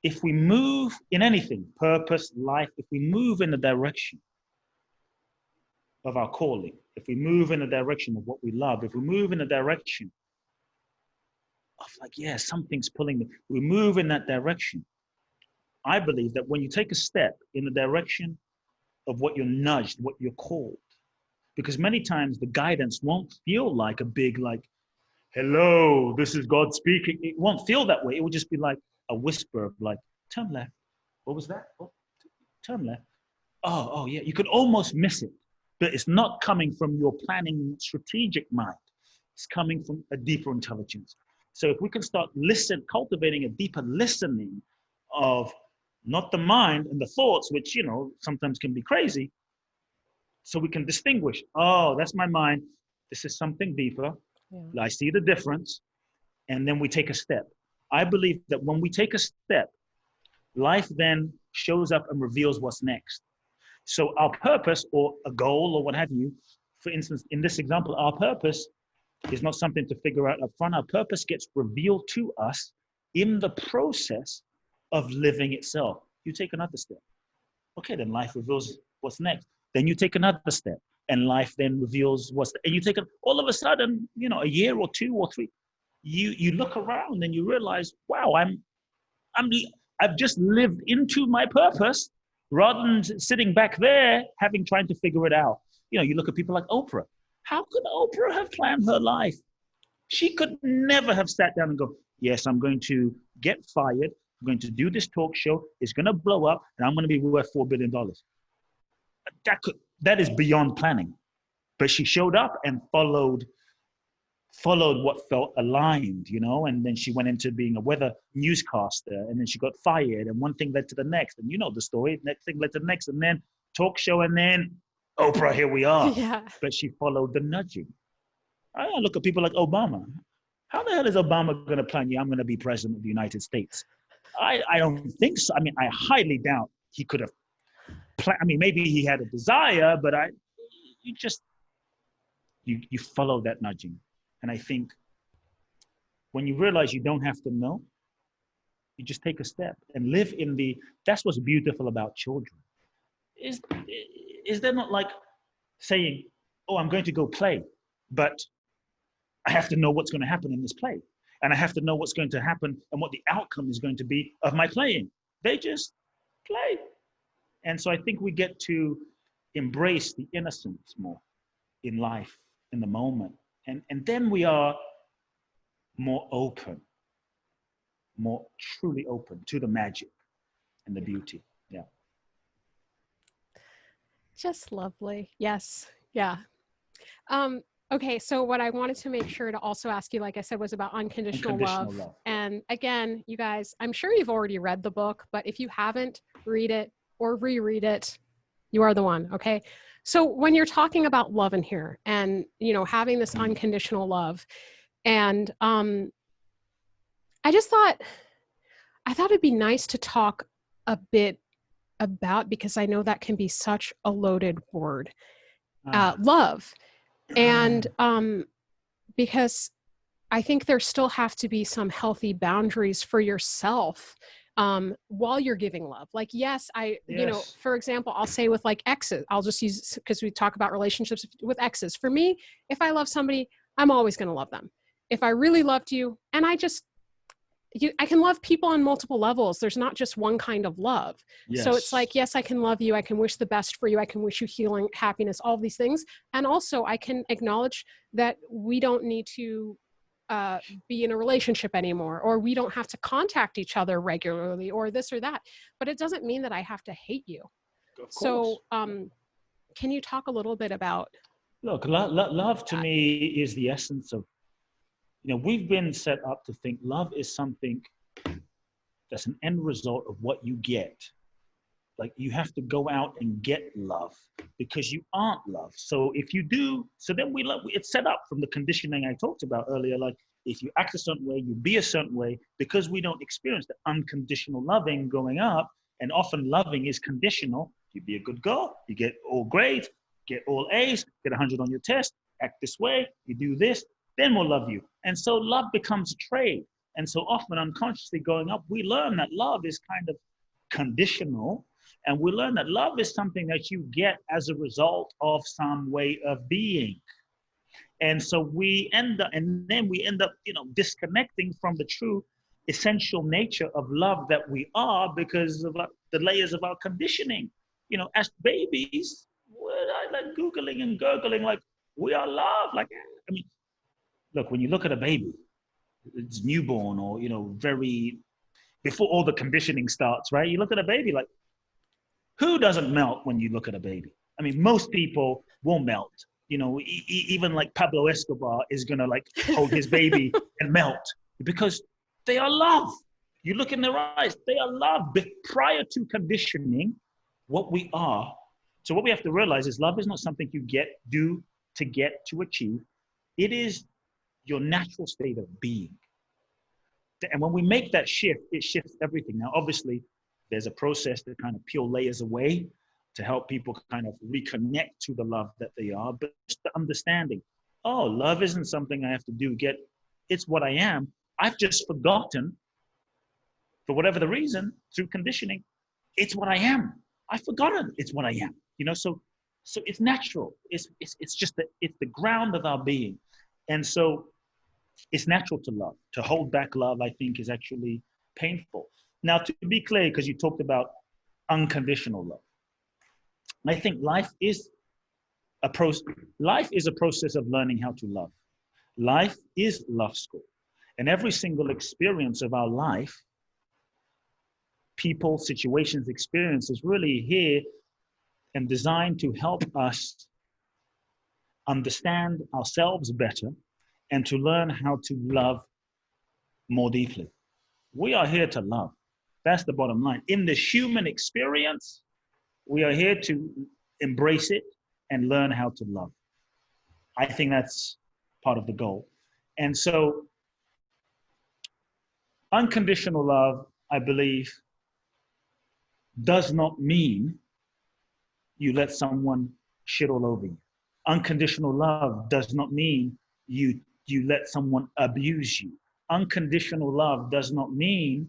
if we move in anything, purpose, life, if we move in the direction of our calling, if we move in the direction of what we love, if we move in the direction of like, yeah, something's pulling me, we move in that direction. I believe that when you take a step in the direction of what you're nudged, what you're called, because many times the guidance won't feel like a big, like, hello, this is God speaking. It won't feel that way. It will just be like a whisper of like, turn left. What was that? Oh, turn left. Oh, yeah. You could almost miss it, but it's not coming from your planning strategic mind. It's coming from a deeper intelligence. So if we can start cultivating a deeper listening of not the mind and the thoughts, which, sometimes can be crazy. So we can distinguish, oh, that's my mind. This is something deeper. Yeah. I see the difference. And then we take a step. I believe that when we take a step, life then shows up and reveals what's next. So our purpose or a goal or what have you, for instance, in this example, our purpose is not something to figure out up front. Our purpose gets revealed to us in the process of living itself. You take another step. Okay, then life reveals what's next. Then you take another step and life then reveals and you take it all of a sudden, a year or 2 or 3, you look around and you realize, wow, I've just lived into my purpose rather than sitting back there trying to figure it out. You look at people like Oprah. How could Oprah have planned her life? She could never have sat down and go, yes, I'm going to get fired. I'm going to do this talk show. It's going to blow up and I'm going to be worth $4 billion. That is beyond planning. But she showed up and followed what felt aligned, and then she went into being a weather newscaster, and then she got fired, and one thing led to the next, and the story, next thing led to the next, and then talk show, and then Oprah, here we are.
Yeah.
But she followed the nudging. I look at people like Obama. How the hell is Obama going to plan, I'm going to be president of the United States? I don't think so. I mean, I highly doubt he could have planned. I mean, maybe he had a desire, but you follow that nudging. And I think when you realize you don't have to know, you just take a step and live that's what's beautiful about children. Is there not like saying, oh, I'm going to go play, but I have to know what's going to happen in this play. And I have to know what's going to happen and what the outcome is going to be of my playing. They just play. And so I think we get to embrace the innocence more in life, in the moment. And then we are more open, more truly open to the magic and the beauty. Yeah.
Just lovely. Yes. Yeah. Okay, so what I wanted to make sure to also ask you, like I said, was about unconditional love. And again, you guys, I'm sure you've already read the book, but if you haven't, read it or reread it. You are the one. Okay. So when you're talking about love in here and, having this unconditional love, and I thought it'd be nice to talk a bit about, because I know that can be such a loaded word, love. And because I think there still have to be some healthy boundaries for yourself while you're giving love. Like, yes, for example, I'll say with like exes, I'll just use, because we talk about relationships with exes. For me, if I love somebody, I'm always going to love them. If I really loved you, and I can love people on multiple levels. There's not just one kind of love. Yes. So it's like, yes, I can love you. I can wish the best for you. I can wish you healing, happiness, all these things. And also I can acknowledge that we don't need to be in a relationship anymore, or we don't have to contact each other regularly, or this or that. But it doesn't mean that I have to hate you. So can you talk a little bit about?
Look, love to me is the essence of, we've been set up to think love is something that's an end result of what you get. like you have to go out and get love because you aren't love. So if you do, so then we love, it's set up from the conditioning I talked about earlier. Like if you act a certain way, you be a certain way, because we don't experience the unconditional loving growing up. And often loving is conditional. You be a good girl, you get all grades, get all A's, get 100 on your test, act this way, you do this, then we'll love you. And so love becomes a trade. And so often unconsciously growing up, we learn that love is kind of conditional. And we learn that love is something that you get as a result of some way of being. And so we end up, and then we end up, disconnecting from the true essential nature of love that we are because of the layers of our conditioning. As babies, I like Googling and gurgling, like, we are love. Like, I mean, look, when you look at a baby, it's newborn or, very, before all the conditioning starts, right? You look at a baby, like, who doesn't melt when you look at a baby? I mean, most people will melt. Even like Pablo Escobar is gonna like hold his baby and melt because they are love. You look in their eyes, they are love. But prior to conditioning, what we are. So what we have to realize is love is not something you do to achieve. It is your natural state of being. And when we make that shift, it shifts everything. Now, obviously, there's a process that kind of peel layers away to help people kind of reconnect to the love that they are. But just the understanding, oh, love isn't something I have to do, it's what I am. I've just forgotten, for whatever the reason, through conditioning, it's what I am. I've forgotten it's what I am. So it's natural. It's just it's the ground of our being. And so it's natural to love. To hold back love, I think, is actually painful. Now, to be clear, because you talked about unconditional love, I think life is a process of learning how to love. Life is love school. And every single experience of our life, people, situations, experiences, really here and designed to help us understand ourselves better and to learn how to love more deeply. We are here to love. That's the bottom line. In the human experience, we are here to embrace it and learn how to love. I think that's part of the goal. And so unconditional love, I believe, does not mean you let someone shit all over you. Unconditional love does not mean you let someone abuse you. Unconditional love does not mean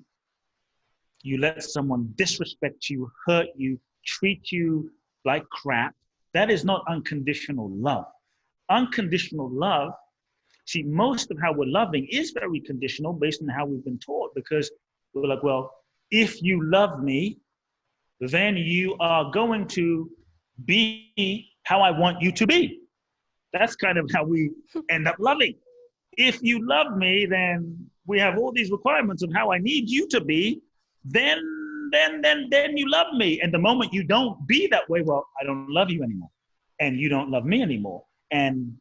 you let someone disrespect you, hurt you, treat you like crap. That is not unconditional love. Unconditional love, see, most of how we're loving is very conditional based on how we've been taught, because we're like, well, if you love me, then you are going to be how I want you to be. That's kind of how we end up loving. If you love me, then we have all these requirements of how I need you to be. Then you love me. And the moment you don't be that way, well, I don't love you anymore, and you don't love me anymore. And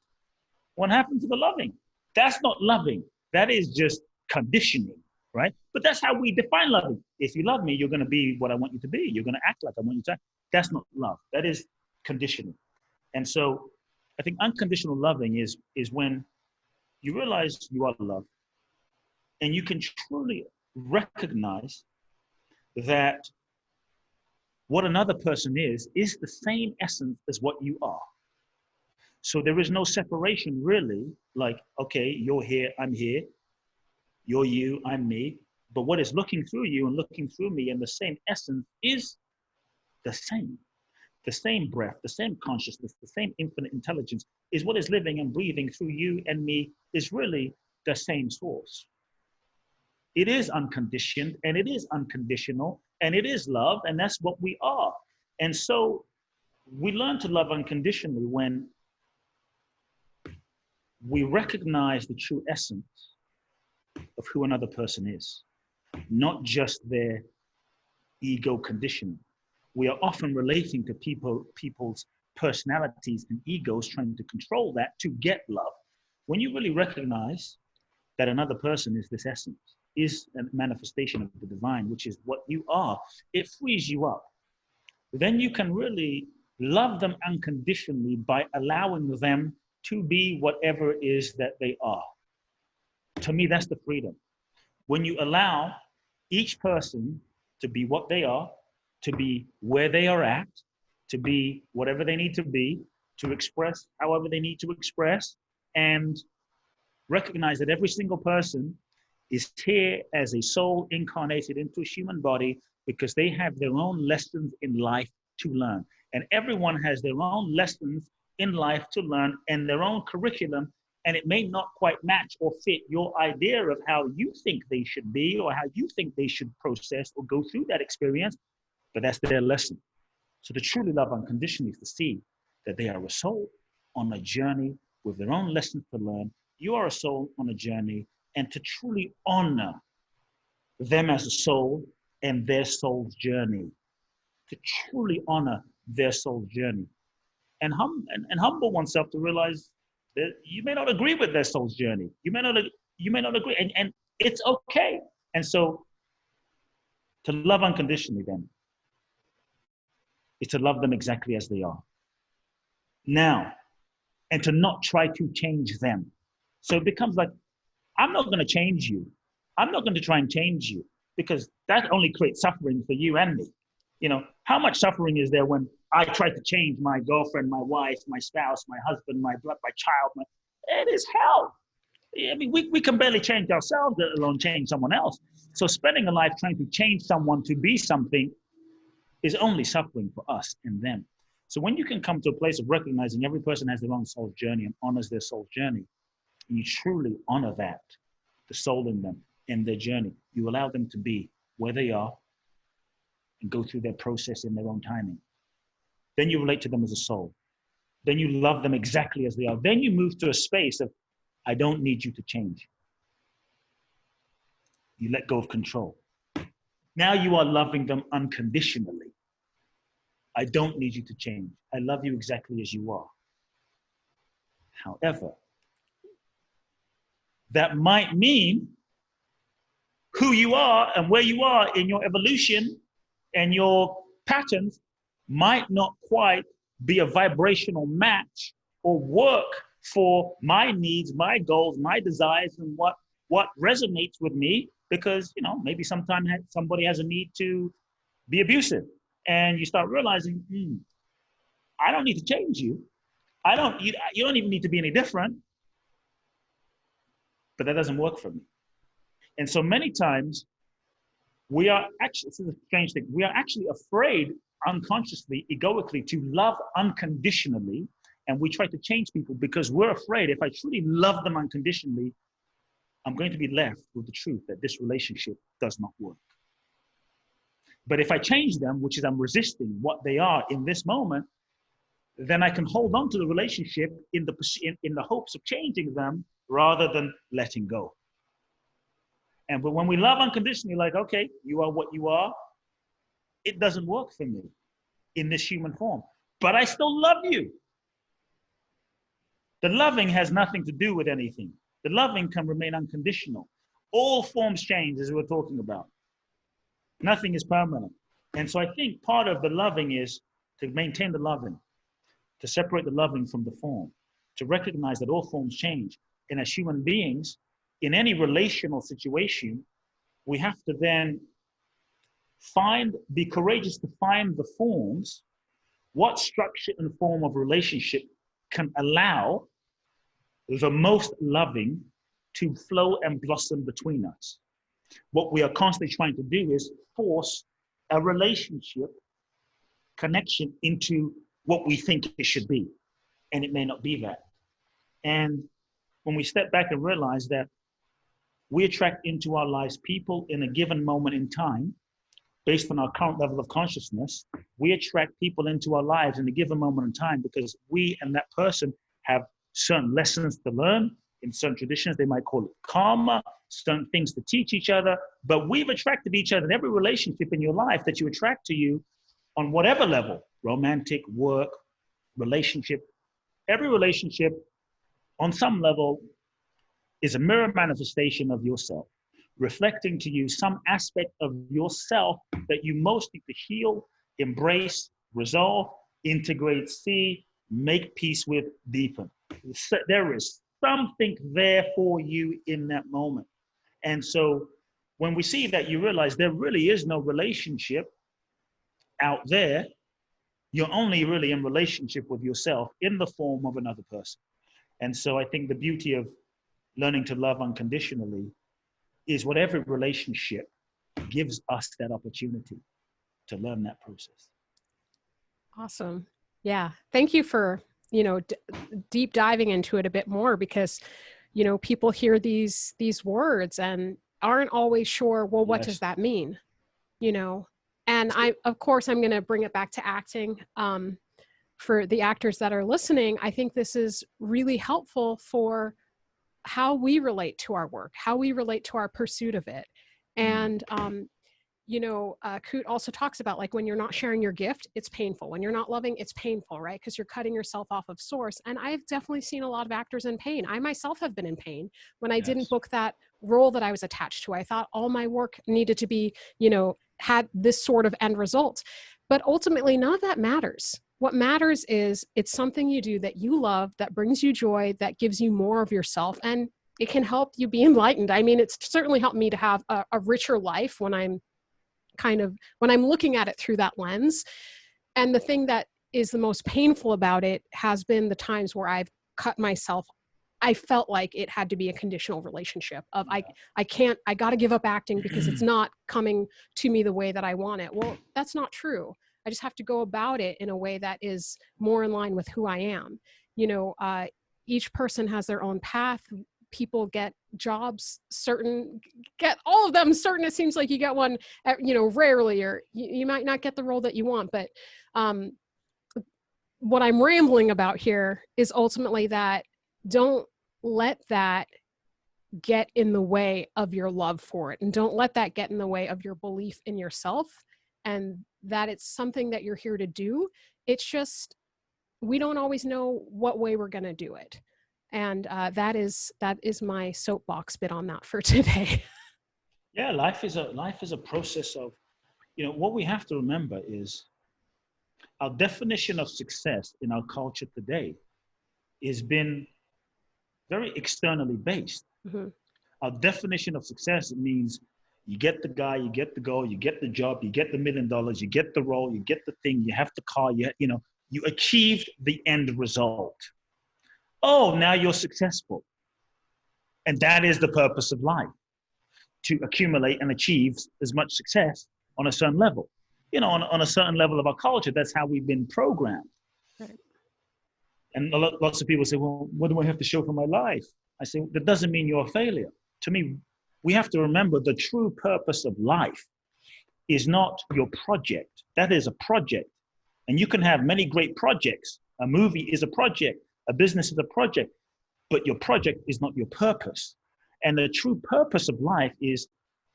what happened to the loving? That's not loving. That is just conditioning, right? But that's how we define loving. If you love me, you're going to be what I want you to be. You're going to act like I want you to act. That's not love. That is conditioning. And so I think unconditional loving is when you realize you are loved and you can truly recognize that what another person is the same essence as what you are. So there is no separation really, like, okay, you're here, I'm here, you're you, I'm me. But what is looking through you and looking through me and the same essence is the same. The same breath, the same consciousness, the same infinite intelligence is what is living and breathing through you and me, is really the same source. It is unconditioned and it is unconditional and it is love, and that's what we are. And so we learn to love unconditionally when we recognize the true essence of who another person is, not just their ego conditioning. We are often relating to people's personalities and egos, trying to control that to get love. When you really recognize that another person is this essence, is a manifestation of the divine, which is what you are, it frees you up. then you can really love them unconditionally by allowing them to be whatever it is that they are. To me, that's the freedom. When you allow each person to be what they are, to be where they are at, to be whatever they need to be, to express however they need to express, and recognize that every single person is here as a soul incarnated into a human body because they have their own lessons in life to learn. And everyone has their own lessons in life to learn and their own curriculum. And it may not quite match or fit your idea of how you think they should be or how you think they should process or go through that experience, but that's their lesson. So to truly love unconditionally is to see that they are a soul on a journey with their own lessons to learn. You are a soul on a journey, and to truly honor them as a soul and their soul's journey, to truly honor their soul's journey, and humble oneself to realize that you may not agree with their soul's journey. You may not agree, and it's okay. And so to love unconditionally then is to love them exactly as they are. Now, and to not try to change them. So it becomes like, I'm not going to change you. I'm not going to try and change you because that only creates suffering for you and me. You know, how much suffering is there when I try to change my girlfriend, my wife, my spouse, my husband, my child? It is hell. I mean, we can barely change ourselves, let alone change someone else. So spending a life trying to change someone to be something is only suffering for us and them. So when you can come to a place of recognizing every person has their own soul's journey and honors their soul's journey, and you truly honor that, the soul in them and their journey, you allow them to be where they are and go through their process in their own timing. Then you relate to them as a soul. Then you love them exactly as they are. Then you move to a space of, I don't need you to change. You let go of control. Now you are loving them unconditionally. I don't need you to change. I love you exactly as you are. However, that might mean who you are and where you are in your evolution and your patterns might not quite be a vibrational match or work for my needs, my goals, my desires, and what resonates with me, because maybe sometimes somebody has a need to be abusive, and you start realizing, I don't need to change you. You don't even need to be any different, but that doesn't work for me. And so many times we are actually, this is a strange thing, we are actually afraid unconsciously, egoically, to love unconditionally. And we try to change people because we're afraid if I truly love them unconditionally, I'm going to be left with the truth that this relationship does not work. But if I change them, which is I'm resisting what they are in this moment, then I can hold on to the relationship in the hopes of changing them rather than letting go. But when we love unconditionally, like, okay, you are what you are, it doesn't work for me in this human form, but I still love you. The loving has nothing to do with anything. The loving can remain unconditional. All forms change, as we're talking about. Nothing is permanent. And so I think part of the loving is to maintain the loving, to separate the loving from the form, to recognize that all forms change. And as human beings, in any relational situation, we have to then be courageous to find the forms, what structure and form of relationship can allow the most loving to flow and blossom between us. What we are constantly trying to do is force a relationship connection into what we think it should be. And it may not be that. And when we step back and realize that we attract into our lives people in a given moment in time, based on our current level of consciousness, we attract people into our lives in a given moment in time because we and that person have certain lessons to learn. In certain traditions, they might call it karma, certain things to teach each other, but we've attracted each other in every relationship in your life that you attract to you on whatever level, romantic, work, relationship. Every relationship on some level is a mirror manifestation of yourself, reflecting to you some aspect of yourself that you most need to heal, embrace, resolve, integrate, see, make peace with, deepen. There is something there for you in that moment. And so when we see that, you realize there really is no relationship out there. You're only really in relationship with yourself in the form of another person. And so I think the beauty of learning to love unconditionally is what every relationship gives us that opportunity to learn that process.
Awesome. Yeah. Thank you for, deep diving into it a bit more, because, people hear these words and aren't always sure, well, what does that mean? And of course, I'm going to bring it back to acting. For the actors that are listening, I think this is really helpful for how we relate to our work, how we relate to our pursuit of it. And, Kute also talks about, like, when you're not sharing your gift, it's painful. When you're not loving, it's painful, right? Because you're cutting yourself off of source. And I've definitely seen a lot of actors in pain. I myself have been in pain when I didn't book that role that I was attached to. I thought all my work needed to be, had this sort of end result. But ultimately, none of that matters. What matters is it's something you do that you love, that brings you joy, that gives you more of yourself, and it can help you be enlightened. I mean, it's certainly helped me to have a richer life when I'm looking at it through that lens. And the thing that is the most painful about it has been the times where I've cut myself. I felt like it had to be a conditional relationship of I got to give up acting because it's not coming to me the way that I want it. Well, that's not true. I just have to go about it in a way that is more in line with who I am. Each person has their own path. People get jobs, get all of them certain. It seems like you get one, rarely, or you might not get the role that you want. But what I'm rambling about here is ultimately that don't let that get in the way of your love for it. And don't let that get in the way of your belief in yourself, and that it's something that you're here to do. It's just, we don't always know what way we're going to do it. And that is my soapbox bit on that for today.
Yeah, life is a process of, what we have to remember is our definition of success in our culture today has been very externally based. Mm-hmm. Our definition of success means you get the guy, you get the goal, you get the job, you get the $1 million, you get the role, you get the thing, you have the car, you achieved the end result. Oh, now you're successful. And that is the purpose of life, to accumulate and achieve as much success on a certain level. On a certain level of our culture, that's how we've been programmed. Right. And lots of people say, well, what do I have to show for my life? I say, that doesn't mean you're a failure. To me, we have to remember the true purpose of life is not your project. That is a project. And you can have many great projects. A movie is a project. A business is a project. But your project is not your purpose. And the true purpose of life is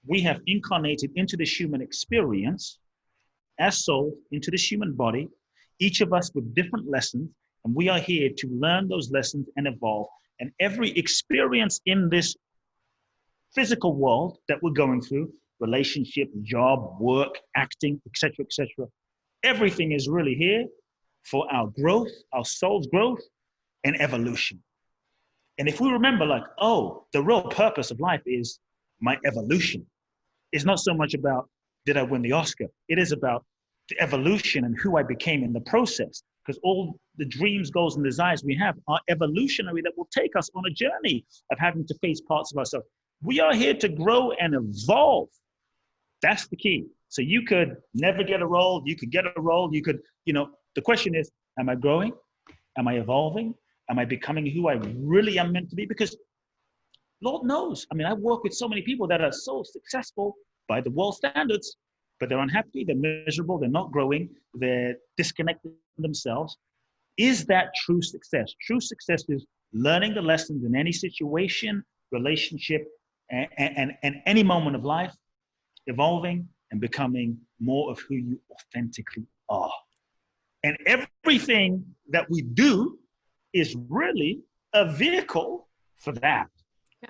we have incarnated into this human experience as souls, into this human body, each of us with different lessons. And we are here to learn those lessons and evolve. And every experience in this physical world that we're going through, relationship, job, work, acting, etc., everything is really here for our growth, our soul's growth and evolution. And if we remember, like, oh, the real purpose of life is my evolution. It's not so much about, did I win the Oscar? It is about the evolution and who I became in the process. Because all the dreams, goals, and desires we have are evolutionary, that will take us on a journey of having to face parts of ourselves. We are here to grow and evolve. That's the key. So you could never get a role. You could get a role. You could, the question is, am I growing? Am I evolving? Am I becoming who I really am meant to be? Because Lord knows, I mean, I work with so many people that are so successful by the world standards, but they're unhappy, they're miserable, they're not growing, they're disconnected from themselves. Is that true success? True success is learning the lessons in any situation, relationship, and any moment of life, evolving and becoming more of who you authentically are. And everything that we do is really a vehicle for that. Yeah.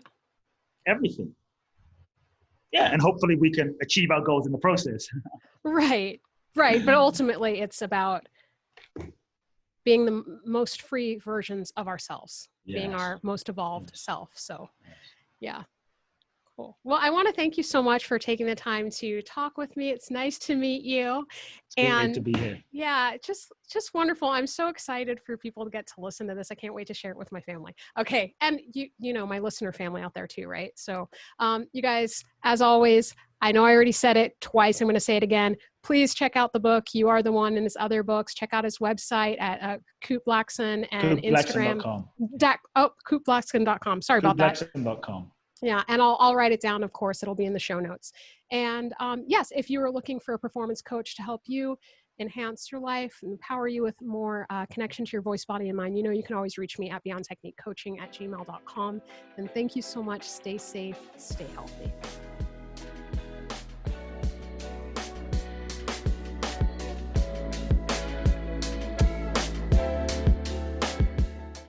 Everything. Yeah, and hopefully we can achieve our goals in the process.
Right. Right. But ultimately, it's about being the most free versions of ourselves, being
Yes.
our most evolved
Yes.
self. So,
Yes.
yeah. Cool. Well, I want to thank you so much for taking the time to talk with me. It's nice to meet you.
It's great to
And
be here.
yeah, just wonderful. I'm so excited for people to get to listen to this. I can't wait to share it with my family. Okay. And you know, my listener family out there too, right? So you guys, as always, I know I already said it twice. I'm going to say it again. Please check out the book, You Are the One, and his other books. Check out his website at Kute Blackson and Instagram.
KuteBlackson.com.
KuteBlackson.com. Sorry about that.
KuteBlackson.com.
Yeah, and I'll write it down, of course. It'll be in the show notes. And yes, if you are looking for a performance coach to help you enhance your life, empower you with more connection to your voice, body, and mind, you know, you can always reach me at beyondtechniquecoaching@gmail.com. And thank you so much. Stay safe, stay healthy.